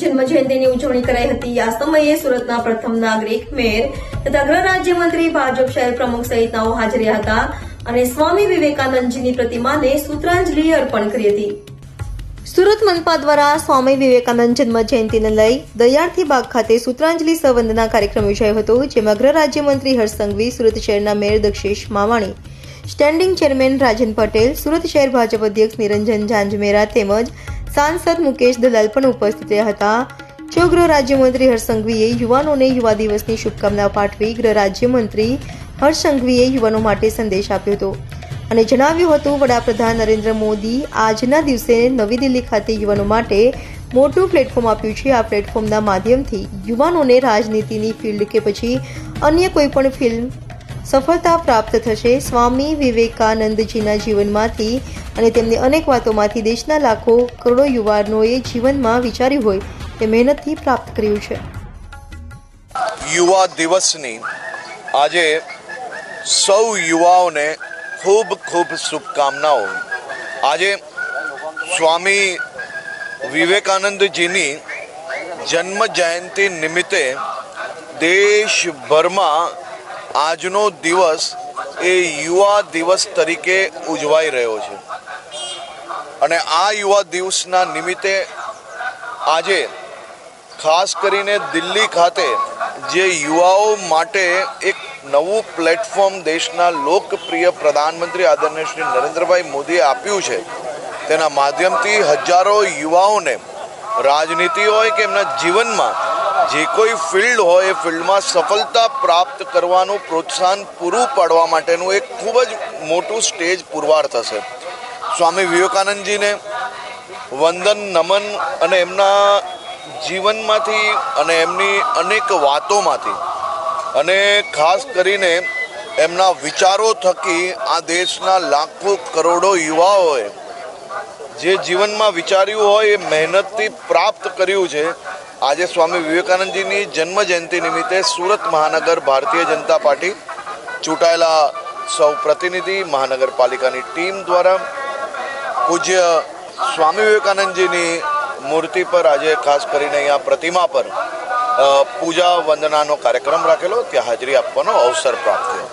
જન્મજયંતિની ઉજવણી કરાઈ હતી। આ સમયે સુરતના પ્રથમ નાગરિક મેયર તથા ગૃહ રાજ્યમંત્રી ભાજપ શહેર પ્રમુખ સહિતનાઓ હાજર રહ્યા હતા અને સ્વામી વિવેકાનંદજીની પ્રતિમાને સૂત્રાંજલિ અર્પણ કરી હતી। સુરત મનપા દ્વારા સ્વામી વિવેકાનંદ જન્મ જયંતિને લઈ દયાળથી બાગ ખાતે સૂત્રાંજલિ સંવંદના કાર્યક્રમ યોજાયો હતો, જેમાં ગૃહ રાજ્યમંત્રી હર્ષ સંઘવી, સુરત શહેરના mayor Dakshesh Mavani, standing chairman Rajan Patel, Surat શહેર ભાજપ અધ્યક્ષ નિરંજન ઝાંઝમેરા તેમજ સાંસદ મુકેશ દલાલ પણ ઉપસ્થિત રહ્યા હતા। જો ગૃહ રાજ્યમંત્રી હર્ષ સંઘવીએ યુવાનોને યુવા દિવસની શુભકામનાઓ પાઠવી ગૃહ રાજ્યમંત્રી હર્ષ સંઘવીએ યુવાનો માટે સંદેશ આપ્યો હતો અને જણાવ્યું હતું, વડાપ્રધાન નરેન્દ્ર મોદી આજના દિવસે નવી દિલ્હી ખાતે યુવાનો માટે મોટું પ્લેટફોર્મ આપ્યું છે। આ પ્લેટફોર્મના માધ્યમથી યુવાનોને રાજનીતિની ફિલ્ડ કે પછી અન્ય કોઈ પણ ફિલ્ડ સફળતા પ્રાપ્ત થશે। સ્વામી વિવેકાનંદજીના જીવનમાંથી અને તેમની અનેક વાતોમાંથી દેશના લાખો કરોડો યુવાનોએ જીવનમાં વિચાર્યું હોય તે મહેનતથી પ્રાપ્ત કર્યું છે। યુવા દિવસની આજે સૌ યુવાઓને ખૂબ ખૂબ શુભકામનાઓ। આજે સ્વામી વિવેકાનંદજીની જન્મ જયંતિ નિમિત્તે દેશભરમાં આજનો દિવસ એ યુવા દિવસ તરીકે ઉજવાઈ રહ્યો છે અને આ યુવા દિવસના નિમિત્તે આજે ખાસ કરીને દિલ્હી ખાતે જે યુવાઓ માટે એક નવું પ્લેટફોર્મ દેશના લોકપ્રિય પ્રધાનમંત્રી આદરણીય શ્રી નરેન્દ્રભાઈ મોદીએ આપ્યું છે, તેના માધ્યમથી હજારો યુવાઓને રાજનીતિ હોય કે એમના જીવનમાં જે કોઈ ફિલ્ડ હોય એ ફિલ્ડમાં સફળતા પ્રાપ્ત કરવાનું પ્રોત્સાહન પૂરું પાડવા માટેનું એક ખૂબ જ મોટું સ્ટેજ પુરવાર થશે। સ્વામી વિવેકાનંદજીને વંદન નમન અને એમના જીવનમાંથી અને એમની અનેક વાતોમાંથી અને ખાસ કરીને એમના વિચારો થકી આ દેશના લાખો કરોડો યુવાઓએ જે જીવનમાં વિચાર્યું હોય એ મહેનતથી પ્રાપ્ત કર્યું છે। આજે સ્વામી વિવેકાનંદજીની જન્મ જયંતિ નિમિત્તે સુરત મહાનગર ભારતીય જનતા પાર્ટી ચૂંટાયેલા સૌ પ્રતિનિધિ મહાનગરપાલિકાની ટીમ દ્વારા પૂજ્ય સ્વામી વિવેકાનંદજીની મૂર્તિ પર આજે ખાસ કરીને અહીંયા પ્રતિમા પર પૂજા વંદનાનો કાર્યક્રમ રાખેલો, ત્યાં હાજરી આપવાનો અવસર પ્રાપ્ત થયો।